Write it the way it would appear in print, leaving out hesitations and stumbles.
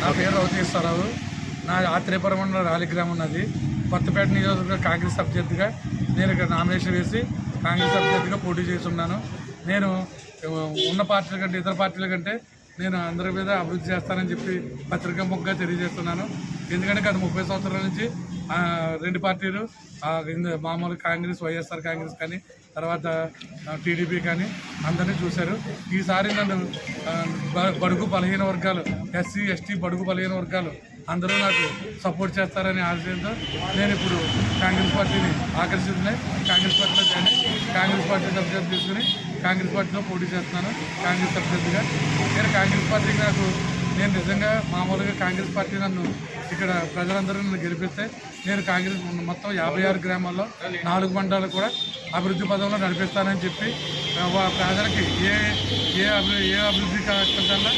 నా పేరు రౌతీశ్వరరావు. నా ఆత్రేయపురం మండలం రాలిగ్రామం ఉన్నది. కొత్తపేట నియోజకవర్గ కాంగ్రెస్ అభ్యర్థిగా నేను ఇక్కడ నామినేషన్ వేసి కాంగ్రెస్ అభ్యర్థిగా పోటీ చేస్తున్నాను. నేను ఉన్న పార్టీల కంటే ఇతర పార్టీల కంటే నేను అందరి మీద అభివృద్ధి చేస్తానని చెప్పి పత్రికాముఖంగా తెలియజేస్తున్నాను. ఎందుకంటే గత 30 సంవత్సరాల నుంచి రెండు పార్టీలు మామూలు కాంగ్రెస్, వైఎస్ఆర్ కాంగ్రెస్ కానీ తర్వాత టీడీపీ కానీ అందరినీ చూశారు. ఈసారి నన్ను బడుగు బలహీన వర్గాలు, ఎస్సీ ఎస్టీ బడుగు బలహీన వర్గాలు అందరూ నాకు సపోర్ట్ చేస్తారని ఆశయంతో నేను ఇప్పుడు కాంగ్రెస్ పార్టీని ఆకర్షిస్తున్నాయి. కాంగ్రెస్ పార్టీలో కానీ కాంగ్రెస్ పార్టీ అభ్యర్థి తీసుకుని కాంగ్రెస్ పార్టీలో పోటీ చేస్తున్నాను. కాంగ్రెస్ అభ్యర్థిగా నేను కాంగ్రెస్ పార్టీకి నేను నిజంగా మామూలుగా కాంగ్రెస్ పార్టీ నన్ను ఇక్కడ ప్రజలందరూ నన్ను గెలిపిస్తే నేను కాంగ్రెస్ మొత్తం 56 గ్రామాల్లో 4 మండలాలు కూడా అభివృద్ధి పదంలో నడిపిస్తానని చెప్పి ప్రజలకి ఏ అభివృద్ధి కాకుండా